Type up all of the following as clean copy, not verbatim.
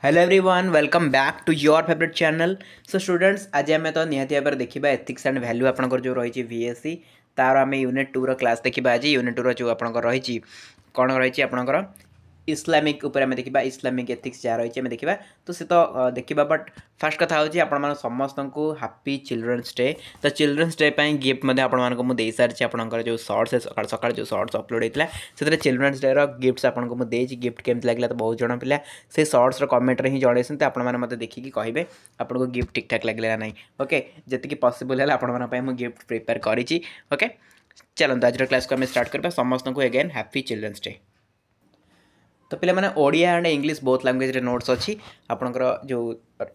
Hello everyone welcome back to your favourite channel. So students आज आम तो निहाती भाव देखा एथिक्स एंड वैल्यू आपंकर जो रही VSC तार आम यूनिट 2 क्लास देखा आज यूनिट 2 जो आपंकर रही कौन रही आपंकर इस्लामिक उपर आम देखा इस्लामिक एथिक्स जहाँ रही देखा तो सी तो देखा बट फास्ट कथा हूँ समस्त को हापी चिल्ड्रेन्स डे। तो चिल्ड्रेन्स डे गिफ्ट मुझे सारी आपंकर जो सर्ट्स सका सका जो सर्ट्स अपलोड होता है चिल्ड्रेन्स डे गिफ्ट्स आपको मुझे गिफ्ट केमती लगे तो बहुत जन पिला से सर्ट्स कमेंट ही जन आपने देखिए कहे आपको गिफ्ट ठीक ठाक लगे ना नहीं। ओके जी पॉसिबल है आपंप गिफ्ट प्रिपेयर करी। ओके चलते आज क्लास को स्टार्ट करवा समस्त को अगेन हैप्पी चिल्ड्रेन्स डे। तो पे मैंने Odia and English both language notes अच्छी आपंकर जो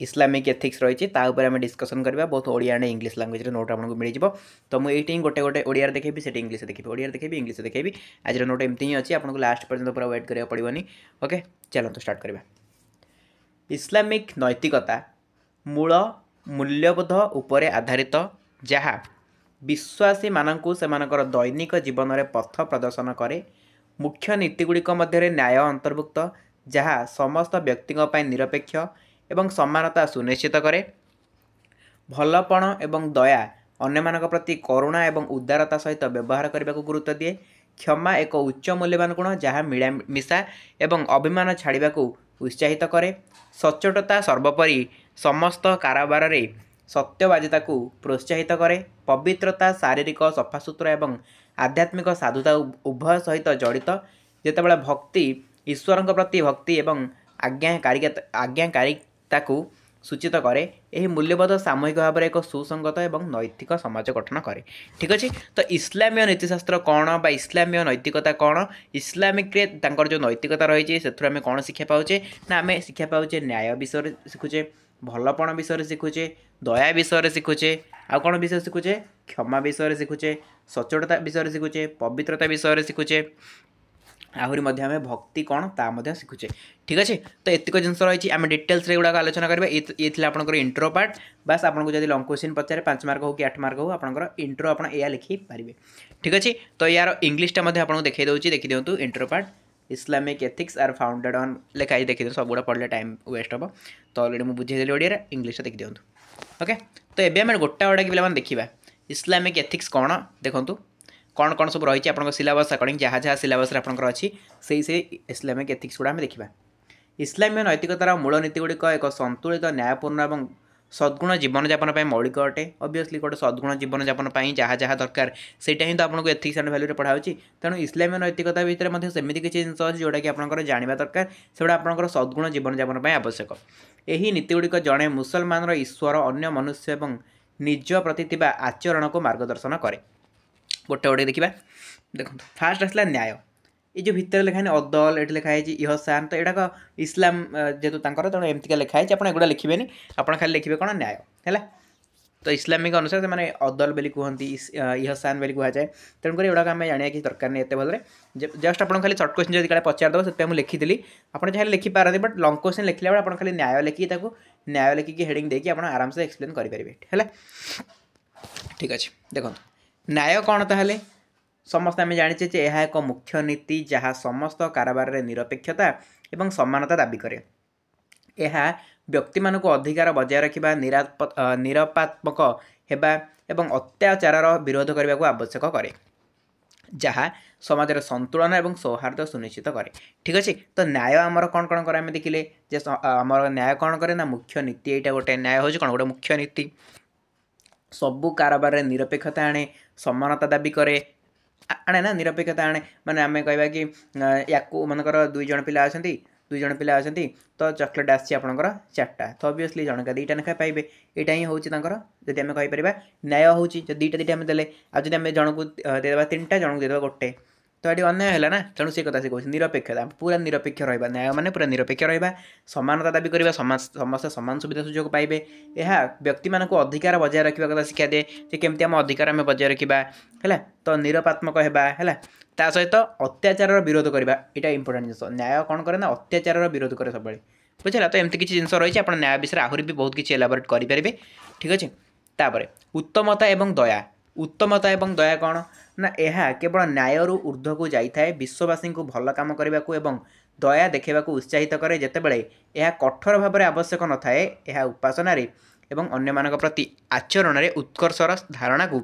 इस्लामिक एथिक्स रही आम डिस्कसन करवा बहुत Odia and English language note आपको मिल जाए। तो मुझे गोटे गोटे ओडिया देखेबी से इंग्लिश देखेबी ओडिया देखेबी इंग्लिश देखेबी आज नोट एमती ही अच्छी आपको लास्ट पर्यटन पूरा वेट करा पड़ोनी। ओके चलते स्टार्ट करवा। इस्लामिक नैतिकता मूल मूल्यबोध उपरे आधारित जहाँ विश्वासी मानकु सेमानकर दैनिक जीवन में पथ प्रदर्शन करे। मुख्य नीतिगुड़िक मध्य न्याय अंतर्भुक्त जहाँ समस्त व्यक्ति निरपेक्ष एवं समानता सुनिश्चित करे। भलपण एवं दया अन्य प्रति करुणा एवं उदारता सहित व्यवहार करने को गुरुत्व दिए। क्षमा एक उच्च मूल्यवान गुण जहाँ मिलामिशा एवं अभिमान छाड़ा को उत्साहित करे। सच्चोटता सर्वोपरि समस्त कारोबार रे सत्यवादिता को प्रोत्साहित करे। पवित्रता शारीरिक सफासुतरा एवं आध्यात्मिक साधुता उभय सहित जड़ित जितेबाला भक्ति ईश्वर प्रति भक्ति एवं आज्ञाकारिता को सूचित करे। यही मूल्यबोध सामूहिक भाव में एक सुसंगत एवं नैतिक समाज गठन करे। ठीक अच्छे तो इस्लामीय नीतिशास्त्र कौन बा इस्लामीय नैतिकता कौन इस्लामिक जो नैतिकता रही से आम कौन शिक्षा पाचे ना आम शिक्षा पाचे न्याय विषय शिखुचे भलपण विषय शिखुचे दया विषय शिखुचे आउ कौन विषय शिखुचे क्षमा विषय शिखुचे सच्चोटता विषय शिखुचे पवित्रता विषय शिखुचे आहरी आम भक्ति कौन ता शिखुचे। ठीक अच्छे तो एतिक जिन रही आम डिटेल्स गुड़ाक आलोचना करेंगे ये थी आपंकर इंट्रो पार्ट बास आपको जब लंग क्वेश्चन पचारे 5 मार्क हो कि 8 मार्क हो आपंकर इंट्रो आप लिखिपारे। ठीक अच्छे तो यार इंग्लीटा आपको देखी दूसरी देखी दिंतु intro part Islamic ethics are founded on लिखाई देखिए सब गुड़ा पढ़ले टाइम वेस्ट हम तो अलरेडी मुझे बुझेदेली ओडिया इंग्लीश देखी दिंतु। ओके तो ये आम गोटा गोटा कि देखा इस्लामिक एथिक्स कौन देखूँ कौन कौन सब रही आप सिलेबस अकॉर्डिंग जहाँ जहाँ सिलेबस अच्छी से इस्लामिक एथिक्स गुड़ा देखा। इस्लामीय नैतिकतार मूल नीतिगुड़िक एक संतुलित न्यायपूर्ण और सद्गुण जीवन यापन मौलिक अटे। ऑब्वियसली गोटे सद्गुण जीवन यापन जहाँ जहाँ दरकार सेटा ही तो आपको एथिक्स एंड वैल्यू पढ़ा तेणु इस्लामीय नैतिकता भितर सेमती किसी जिन अच्छी जोटा कि आप जानवा दरकार से आपंकर सद्गुण जीवन यापन आवश्यक। यही नीतिगुड़िक जड़े मुसलमान ईश्वर अन्य मनुष्य और निज प्रति आचरण को मार्गदर्शन करे। गोटे गोटे देखा देखो फास्ट आसला न्याय ये जो भितर लिखाई अदल ये लिखाई इहसान तो यहाँ इस्लाम जेहेतु तेणु एमतीका लिखाई आप एगुड़ा लिखे आप खाली लिखे कौन न्याय है तो इस्लामिक अनुसार से मैंने अदल बोली कहती इहसान बोली कहुए तेणुक एगुड़ा आम जाना कि दरकार नहीं एत भले जस्ट आप खाली सर्ट क्वेश्चन जब पचारदेव से लिखी आप चाहे लिखिपारती बट लंग क्वेश्चन लिखला बेले आप खाली न्याय लिखिकी न्याय लिखिकी हेडिंग देकी आप आराम से एक्सप्लेन करेंगे है। ठीक अच्छे देखो न्याय कौन ताहले समस्त आम जाचे यह एक मुख्य नीति जहाँ समस्त कारोबार रे निरपेक्षता एवं समानता दाबी करे। यह व्यक्ति मान को अधिकार बजाय रखा निरपात्मक होगा एवं अत्याचार विरोध करने को आवश्यक करे जहाँ समाज संतुलन एवं सौहार्द सुनिश्चित करे। ठीक अच्छे तो न्याय आमर कौन कौन करे देखिले आमर न्याय कौन करे ना मुख्य नीति यहाँ गोटे न्याय हूँ कौन गोटे मुख्य नीति सबू कारोबार रे निरपेक्षता आने समानता दाबी करे आने ना निरपेक्षता आने माने आम कह कि या मनकर 2 जन पिला अच्छा तो चॉकलेट आसी आपंकर 4टा तो ऑब्वियसली जनका 2टा लेखा पाइबे यहाँ ही हूँ जब आम कहीपर न्याय हूँ 2टा आम देले आज जब आम जनक देदेबा 3टा जनक देदेबा गोटे तो ये अन्याय है ना तेणु से कथा से कह निरपेक्षता पूरा निरपेक्ष रहा न्याय माने पूरा निरपेक्ष रहा समानता दाबी करवा समस्त समान सुविधा सुजोग पाइबे। यह व्यक्ति मान को अधिकार बजाय रखा कथा शिक्षा दिए कि केमती आम अधिकार आम बजाय रखा है तो निरपात्मक है ता सहित अत्याचार विरोध करवा यहाँ इंपोर्टेंट जिन न्याय कौन करे ना अत्याचार विरोध करे सब बुझेगा तो एमती किसी जिन रही आप न्याय विषय आहरी भी बहुत किसी एलाबोरेट करेंगे। ठीक अच्छे तापर उत्तमता एवं दया उत्तमता एवं दया कौन ना यह केवल न्याय ऊर्ध्व को जाए विश्ववासी को भल काम करने को एवं दया देखा उत्साहित करे जितेबाला यह कठोर भाव में आवश्यक न थाए यह उपासना एवं अन्य प्रति आचरण में उत्कर्षर धारणा को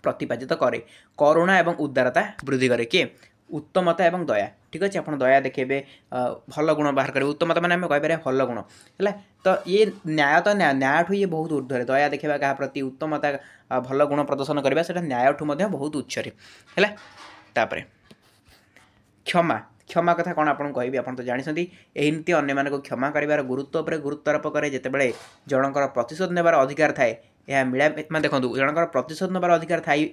प्रतिपादित करे करुणा एवं उदारता वृद्धि करे किए उत्तमता एवं दया ठीक अच्छे आप दया देखेबे भल गुण बाहर करेंगे उत्तमता मैंने आम कहीपर भल गुण है तो ये न्याय तो न्याय ठू ये बहुत ऊर्ध्वे दया देखा क्या प्रति उत्तमता भल गुण प्रदर्शन करवा से न्याय ठू बहुत उच्चरे है तापर क्षमा क्षमा कथा कौन आपको कहबी आप तो जानते यही नीति अन्य क्षमा कर गुरुत्व पर गुरुत्वारोप करे जितेबाला जनकर प्रतिशोध नेबार अधिकार थाए यह मिला मैं देखो जनकर प्रतिशोध नेबार अधिकार थी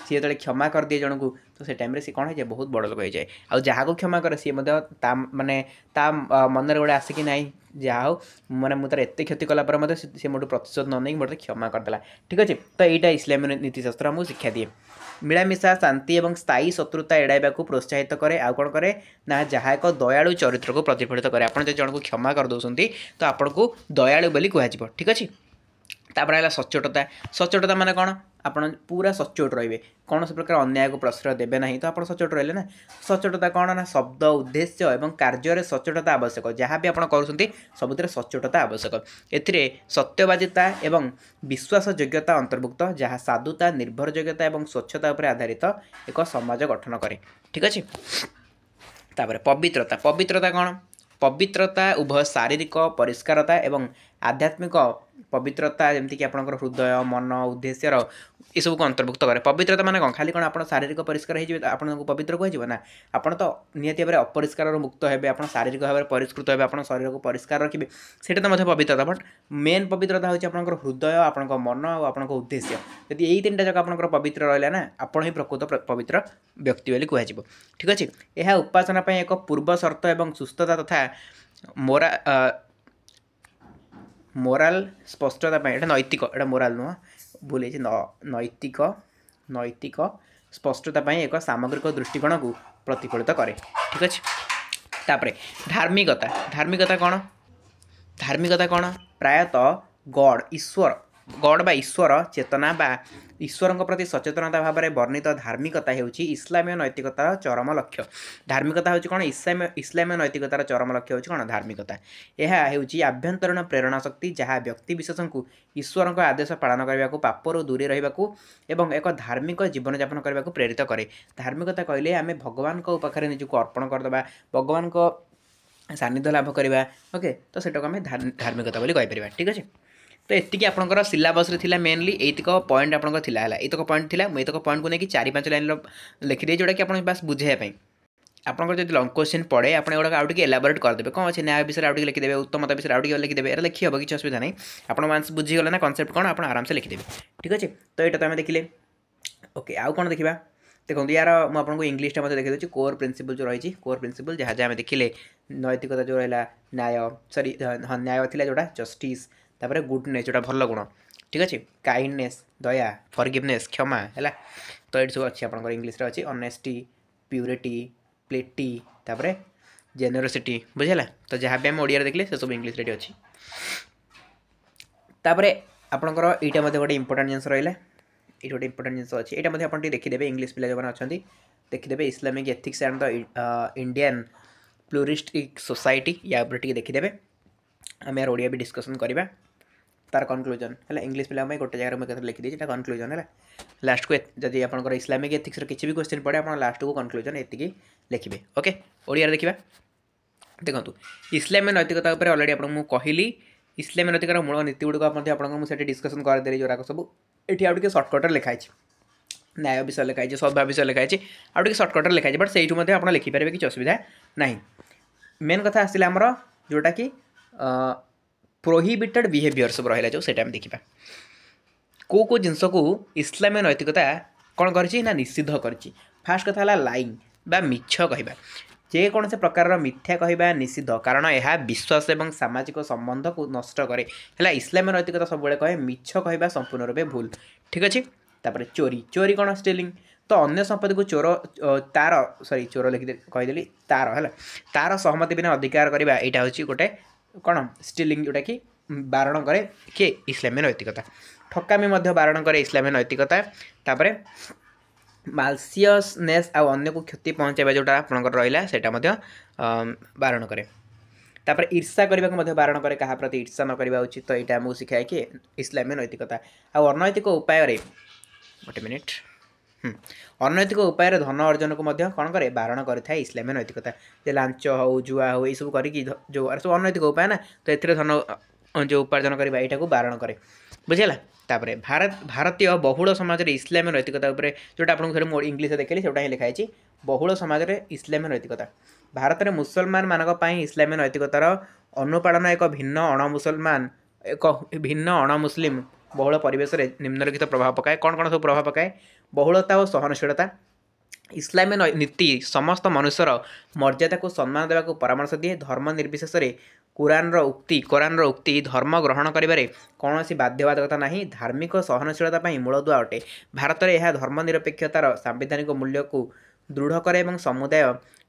सी जो क्षमा कर दिए जन को तो से टाइम सी कौन है बहुत बड़ लोक हो जाए आ जहाँ को क्षमा करे सी माने मन गोटे आसिक ना जहा हो मैंने मुझे एत क्षति कलापर सी मोटू प्रतिशोध न नहीं मतलब क्षमा करदेला ठीक अच्छे तो यहाँ इस्लामी नीतिशास्त्र आमको शिक्षा दिए मिलामिशा शांति और स्थायी शत्रुता एड़ाइबा प्रोत्साहित करे आ कौन करे ना जहाँ एक दयालु चरित्र को प्रतिफलित करे आपड़ जन को क्षमा कर दौरान तो आपन को दयालु बोली कह ठीक अच्छे तापर है सच्चोटता सच्चोटता माने कौन आप पूरा सच्चोट रे कौन से प्रकार अन्याय को प्रश्रय देवे ना तो आप सच्चोट रहे ना सच्चोटता कौन ना शब्द उद्देश्य और कार्य सच्चोटता आवश्यक जहाँ भी आप करुँच सबुत सच्चोटता आवश्यक ए सत्यवादिता एवं विश्वास योग्यता अंतर्भुक्त जहाँ साधुता निर्भरयोग्यता और स्वच्छता पर आधारित एक समाज गठन करे ठीक अच्छे तापर पवित्रता पवित्रता कौन पवित्रता उभय शारीरिक परिष्कारता एवं आध्यात्मिक पवित्रता जमीक आप हृदय मन उद्देश्य ये सब को अंतर्भुक्त करे पवित्रता माने कौन खाली कौन आप शारीरिक परिष्कार हो आपको पवित्र कह ना आप तो निहत भाव में अपरिष्कार मुक्त हे आप शारीरिक भाव में परिष्कृत हे आप शरीर को परिष्कार रखिए सेटा तो पवित्रता बट मेन पवित्रता हूँ आप हृदय आप मन और आप उद्देश्य यदि यही तीन टाक आप पवित्र रहा ना आप ही प्रकृत पवित्र व्यक्ति बोली कह ठीक अच्छे यह उपासना एक पूर्व शर्त एवं सुस्थता तथा मोराल स्पष्टता ये नैतिक एटा मोराल नुह भूल नैतिक नैतिक स्पष्टता एक सामग्रिक दृष्टिकोण को प्रतिफलित करे ठीक अच्छे तापर धार्मिकता धार्मिकता कौन प्रायतः गॉड ईश्वर गॉड बा ईश्वर चेतना बा ईश्वर प्रति सचेतनता भाव में वर्णित धार्मिकता होउछि इस्लामीय नैतिकतार चरम लक्ष्य धार्मिकता होउछि कौन इस्लामीय नैतिकतार चरम लक्ष्य होउछि कौन धार्मिकता यह होउछि आभ्यंतरीण प्रेरणा शक्ति जहाँ व्यक्ति विशेष को ईश्वर आदेश पालन करने को पापरू दूरी रहा एवं एक धार्मिक जीवन यापन करने को प्रेरित करे धार्मिकता कहले आम भगवान पाखे निजक अर्पण करदे भगवान को सानिध्य लाभ करवा ओके तो सेटा को आम धार्मिकता बोली कहीपर ठीक अच्छे तो ये आपंकर सिलेबस रे मेनली एतक पॉइंट आपंकर थिला एतक पॉइंट थिला मुझे एतक पॉइंट को लेकिन 4-5 लाइन लिखिदे जोटा कि आप बस बुझाई आपंकर जो लंग क्वेश्चन पड़े आप आउ टे एलाबोरेट करदे कौन अच्छे न्याय विषय आउटे लिखिदेवे उत्तमता विषय आउटे लिखिदेवे ये लिखी हम किसी असुविधा नहीं आप मानस बुझीगले ना कनसेप्ट कौन आप आराम से लिखिदेवे ठीक अच्छे तो यहाँ तो आम देखिले ओके आउ कौन देखा देखो यार मुझे इंग्लीश मत देखी कोर प्रिंसिपल जो रही कोर प्रिंसिपल जहाँ जहाँ देखिले नैतिकता जो रहा न्याय सरी हाँ न्याय थी जोटा जस्टिस तापर गुडनेस जोटा भल गुण ठीक अच्छे काइंडनेस दया फॉरगिवनेस क्षमा है तो ये सब अच्छे आप इंग्लीश अच्छी ऑनेस्टी प्यूरिटी प्लेटी तापर जेनरोसिटी बुझेगा तो जहाँ भी आम ओडिया देखले से सब इंग्लीश रे अच्छी तापर आपंकर यहाँ गोटे इंपोर्टाट जिन रहा ये गोटे इंपोर्टाट जिन अच्छी यहाँ आप देखिदेवे इंग्लीश पिला जो अच्छा देखिदेवे Islamic ethics and the Indian pluralistic society या देखिदेवे आम यार ओडिया भी डिस्कसन करवा तार कनक्लूजन है इंग्लीश पिला गोटे जगह मुझे लिखिदी कनक्लूजन है लास्ट को जब आप इस्लामिक एथिक्स किसी भी क्वेश्चन पड़े आप लास्ट को कनक्लूजन ये लिखिए ओके ओडिया देखा देखो इस्लामी नैतिकता अलरेडी आपको कहली इस्लामी नैतिकार मूल नीति गुड़िक आपको डिस्कसन करदेली जोराक सब ये आउटे सर्टकट लिखाई न्याय विषय लिखाई सद्भाव विषय लिखाई आउटे सर्टकट लिखाई बट से आप लिखिपारे किसी असुविधा ना मेन कथा आसला आमर जोटा कि प्रोहिबिटेड बिहेवियर सब रहा जो सेटा देखा को जिनस को इस्लामी नैतिकता कौन कर निषिद्ध कर फास्ट कथा लाइंग बा मिछ कहवा जेकोसी प्रकार मिथ्या कहवा निषिद्ध कारण यह विश्वास और सामाजिक संबंध को नष्ट करे है इस्लामी नैतिकता सब कहे मिछ कहवा संपूर्ण रूपे भूल ठीक अच्छे तापर चोरी चोरी कौन स्टिलिंग तो अन्य संपत्ति को चोर तार सॉरी चोर लिखि कहीदेली तार है तार सहमति बिना अधिकार करवा यहाँ हूँ गोटे कौन स्टिलिंग जोटा कि बारण करे किए इस्लामी नैतिकता ठकामी बारण करे इस्लामी नैतिकता तापर ମାଲସିୟସନେସ୍ ଆଉ ଅନ୍ୟକୁ କ୍ଷତି ପହଞ୍ଚାଇବା ଯେଉଁଟା ଆପଣଙ୍କର ରହିଲା ସେଇଟା ମଧ୍ୟ ବାରଣ କରେ। ତାପରେ ଈର୍ଷା କରିବାକୁ ମଧ୍ୟ ବାରଣ କରେ, କାହା ପ୍ରତି ଈର୍ଷା ନ କରିବା ଉଚିତ। ତ ଏଇଟା ଆମକୁ ଶିଖାଏ କି ଇସଲାମୀୟ ନୈତିକତା। ଆଉ ଅନୈତିକ ଉପାୟରେ ଗୋଟେ ମିନିଟ୍ ଅନୈତିକ ଉପାୟରେ ଧନ ଅର୍ଜନକୁ ମଧ୍ୟ କ'ଣ କରେ, ବାରଣ କରିଥାଏ ଇସଲାମୀୟ ନୈତିକତା। ଯେ ଲାଞ୍ଚ ହେଉ, ଜୁଆ ହେଉ, ଏଇସବୁ କରିକି ଯେଉଁ ସବୁ ଅନୈତିକ ଉପାୟ ନା, ତ ଏଥିରେ ଧନ ଯେଉଁ ଉପାର୍ଜନ କରିବା ଏଇଟାକୁ ବାରଣ କରେ। ବୁଝିଗଲା। ତାପରେ ଭାରତୀୟ ବହୁଳ ସମାଜରେ ଇସଲାମୀୟ ନୈତିକତା ଉପରେ ଯେଉଁଟା ଆପଣଙ୍କୁ ଥରେ ମୁଁ ଇଂଲିଶରେ ଦେଖେଇଲି ସେଇଟା ହିଁ ଲେଖା ହେଇଛି, ବହୁଳ ସମାଜରେ ଇସଲାମୀୟ ନୈତିକତା। ଭାରତରେ ମୁସଲମାନମାନଙ୍କ ପାଇଁ ଇସଲାମୀୟ ନୈତିକତାର ଅନୁପାଳନ ଏକ ଭିନ୍ନ ଅଣମୁସଲିମ ବହୁଳ ପରିବେଶରେ ନିମ୍ନଲିଖିତ ପ୍ରଭାବ ପକାଏ। କ'ଣ ସବୁ ପ୍ରଭାବ ପକାଏ? ବହୁଳତା ଓ ସହନଶୀଳତା। ଇସଲାମୀୟ ନୀତି ସମସ୍ତ ମନୁଷ୍ୟର ମର୍ଯ୍ୟାଦାକୁ ସମ୍ମାନ ଦେବାକୁ ପରାମର୍ଶ ଦିଏ। ଧର୍ମ ନିର୍ବିଶେଷରେ କୋରାନର ଉକ୍ତି ଧର୍ମ ଗ୍ରହଣ କରିବାରେ କୌଣସି ବାଧ୍ୟବାଧକତା ନାହିଁ। ଧାର୍ମିକ ସହନଶୀଳତା ପାଇଁ ମୂଳଦୁଆ ଅଟେ। ଭାରତରେ ଏହା ଧର୍ମନିରପେକ୍ଷତାର ସାମ୍ବିଧାନିକ ମୂଲ୍ୟକୁ ଦୃଢ଼ କରେ ଏବଂ ସମୁଦାୟ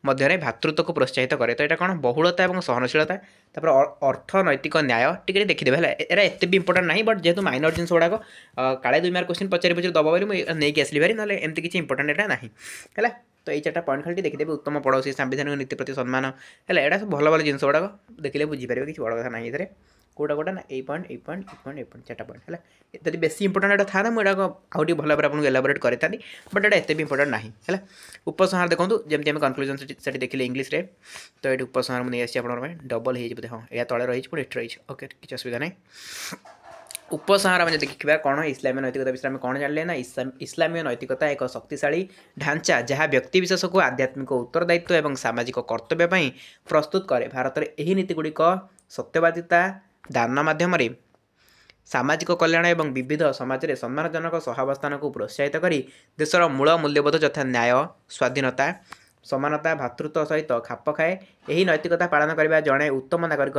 ମଧ୍ୟରେ ଭ୍ରାତୃତ୍ୱକୁ ପ୍ରୋତ୍ସାହିତ କରେ। ତ ଏଇଟା କ'ଣ? ବହୁଳତା ଏବଂ ସହନଶୀଳତା। ତାପରେ ଅର୍ଥନୈତିକ ନ୍ୟାୟ ଟିକେ ଦେଖିଦେବେ ହେଲା। ଏରା ଏତେ ବି ଇମ୍ପୋର୍ଟାଣ୍ଟ ନାହିଁ, ବଟ୍ ଯେହେତୁ ମାଇନର ଜିନିଷ ଗୁଡ଼ାକ କାଳେ 2 ମାର୍କ କ୍ୱେଶ୍ଚିନ୍ ପଚାରି ଦେବ ବୋଲି ମୁଁ ନେଇକି ଆସିଲି ଭାରି, ନହେଲେ ଏମିତି କିଛି ଇମ୍ପୋର୍ଟାଣ୍ଟ ଏଇଟା ନାହିଁ ହେଲା। ତ ଏଇ 4ଟା ପଏଣ୍ଟ ଖାଲି ଦେଖିଦେବେ। ଉତ୍ତମ ପଡ଼ୋଶୀ, ସାମ୍ବିଧାନିକ ନୀତି ପ୍ରତି ସମ୍ମାନ ହେଲା, ଏଇଟା ସବୁ ଭଲ ଜିନିଷ ଗୁଡ଼ାକ ଦେଖିଲେ ବୁଝିପାରିବେ, କିଛି ବଡ଼ କଥା ନାହିଁ ଏଥିରେ। କୋଉଟା ନା ଏଇ ପଏଣ୍ଟ 4ଟା ପଏଣ୍ଟ ହେଲା। ଯଦି ବେଶୀ ଇମ୍ପୋର୍ଟାଣ୍ଟ ଏଇଟା ଥାନ୍ତା ମୁଁ ଏଇଟା ଆଉ ଟିକେ ଭଲ ଭାବରେ ଆପଣଙ୍କୁ ଏଲାବୋରେଟ୍ କରିଥାନ୍ତି, ବଟ୍ ଏଇଟା ଏତେ ବି ଇମ୍ପୋର୍ଟାଣ୍ଟ ନାହିଁ ହେଲା। ଉପସଂହାର ଦେଖନ୍ତୁ, ଯେମିତି ଆମେ କନକ୍ଲୁଜନ୍ ସେଠି ଦେଖିଲେ ଇଂଲିଶରେ, ତ ଏଇଠି ଉପସଂହାର ମୁଁ ନେଇ ଆସିଛି ଆପଣଙ୍କ ପାଇଁ। ଡବଲ୍ ହେଇଯିବ ବୋଧେ, ହଁ ଏହା ତଳେ ରହିଛି ପୁଣି ଏଠି ରହିଛି, ଓକେ କିଛି ଅସୁବିଧା ନାହିଁ। ଉପସଂହାର ଆମେ ଦେଖିବା କ'ଣ ଇସଲାମୀୟ ନୈତିକତା ବିଷୟରେ ଆମେ କ'ଣ ଜାଣିଲେ ନା, ଇସଲାମୀୟ ନୈତିକତା ଏକ ଶକ୍ତିଶାଳୀ ଢାଞ୍ଚା ଯାହା ବ୍ୟକ୍ତିବିଶେଷକୁ ଆଧ୍ୟାତ୍ମିକ ଉତ୍ତରଦାୟିତ୍ୱ ଏବଂ ସାମାଜିକ କର୍ତ୍ତବ୍ୟ ପାଇଁ ପ୍ରସ୍ତୁତ କରେ। ଭାରତରେ ଏହି ନୀତିଗୁଡ଼ିକ ସତ୍ୟବାଦିତା, ଦାନ ମାଧ୍ୟମରେ ସାମାଜିକ କଲ୍ୟାଣ ଏବଂ ବିବିଧ ସମାଜରେ ସମ୍ମାନଜନକ ସହାବସ୍ଥାନକୁ ପ୍ରୋତ୍ସାହିତ କରି ଦେଶର ମୂଳ ମୂଲ୍ୟବୋଧ ଯଥା ନ୍ୟାୟ, ସ୍ୱାଧୀନତା, ସମାନତା, ଭ୍ରାତୃତ୍ୱ ସହିତ ଖାପ ଖାଏ। ଏହି ନୈତିକତା ପାଳନ କରିବା ଜଣେ ଉତ୍ତମ ନାଗରିକ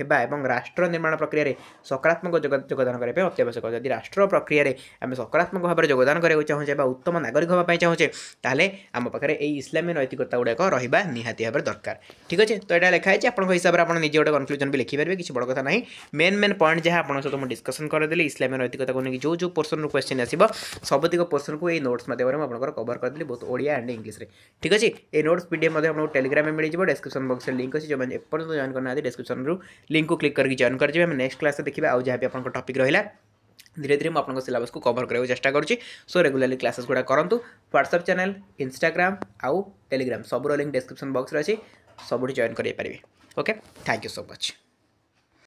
ହେବା ଏବଂ ରାଷ୍ଟ୍ର ନିର୍ମାଣ ପ୍ରକ୍ରିୟାରେ ସକାରାତ୍ମକ ଯୋଗଦାନ କରିବା ପାଇଁ ଅତ୍ୟାବଶ୍ୟକ। ଯଦି ରାଷ୍ଟ୍ର ପ୍ରକ୍ରିୟାରେ ଆମେ ସକାରାତ୍ମକ ଭାବରେ ଯୋଗଦାନ କରିବାକୁ ଚାହୁଁଛେ ବା ଉତ୍ତମ ନାଗରିକ ହେବା ପାଇଁ ଚାହୁଁଛେ, ତାହେଲେ ଆମ ପାଖରେ ଏହି ଇସଲାମୀୟ ନୈତିକତା ଗୁଡ଼ାକ ରହିବା ନିହାତି ଭାବରେ ଦରକାର। ଠିକ୍ ଅଛି, ତ ଏଇଟା ଲେଖା ହେଇଛି, ଆପଣଙ୍କ ହିସାବରେ ଆପଣ ନିଜେ ଗୋଟେ କନକ୍ଲୁଜନ୍ ବି ଲେଖିପାରିବେ, କିଛି ବଡ଼ କଥା ନାହିଁ। ମେନ୍ ପଏଣ୍ଟ ଯାହା ଆପଣଙ୍କ ସହିତ ମୁଁ ଡିସ୍କସନ୍ କରିଦେଲି, ଇସଲାମୀୟ ନୈତିକତାକୁ ନେଇକି ଯେଉଁ ପୋର୍ସନ୍ରୁ କ୍ୱେଶ୍ଚିନ୍ ଆସିବ ସବୁତିକ ପୋର୍ସନ୍କୁ ଏଇ ନୋଟ୍ସ ମାଧ୍ୟମରେ ମୁଁ ଆପଣଙ୍କର କଭର କରିଦେଲି, ବହୁତ ଓଡ଼ିଆ ଆଣ୍ଡ ଇଂଲିଶରେ। ଠିକ୍ ଅଛି, এই নোটস পিডিএফ ମଧ୍ୟ ଆପଣଙ୍କୁ ଟେଲିଗ୍ରାମରେ ମିଳିଯିବ। ଡେସ୍କ୍ରିପସନ୍ ବକ୍ସରେ ଲିଙ୍କ୍ ଅଛି, ଯେଉଁମାନେ ଏପର୍ଯ୍ୟନ୍ତ ଜଏନ୍ କରିନାହାନ୍ତି ଡେସ୍କ୍ରିପସନ୍ରୁ ଲିଙ୍କ୍କୁ କ୍ଲିକ୍ କରିକି ଜଏନ୍ କରିଯିବେ। ଆମେ ନେକ୍ସଟ କ୍ଲାସ୍ରେ ଦେଖିବା ଆଉ ଯାହା ବି ଆପଣଙ୍କ ଟପିକ୍ ରହିଲା। ଧୀରେ ଧୀରେ ମୁଁ ଆପଣଙ୍କ ସିଲାବସ୍କୁ କଭର କରିବାକୁ ଚେଷ୍ଟା କରୁଛି। ସୋ ରେଗୁଲାରଲି କ୍ଲାसेସ୍ ଗୁଡ଼ା କରନ୍ତୁ। ହ୍ୱାଟ୍ସଆପ୍ ଚ୍ୟାନେଲ୍, ଇନଷ୍ଟାଗ୍ରାମ ଆଉ ଟେଲିଗ୍ରାମ ସବୁର ଲିଙ୍କ୍ ଡେସ୍କ୍ରିପସନ୍ ବକ୍ସରେ ଅଛି, ସବୁଠି ଜଏନ୍ କରିପାରିବେ। Okay, thank you so much.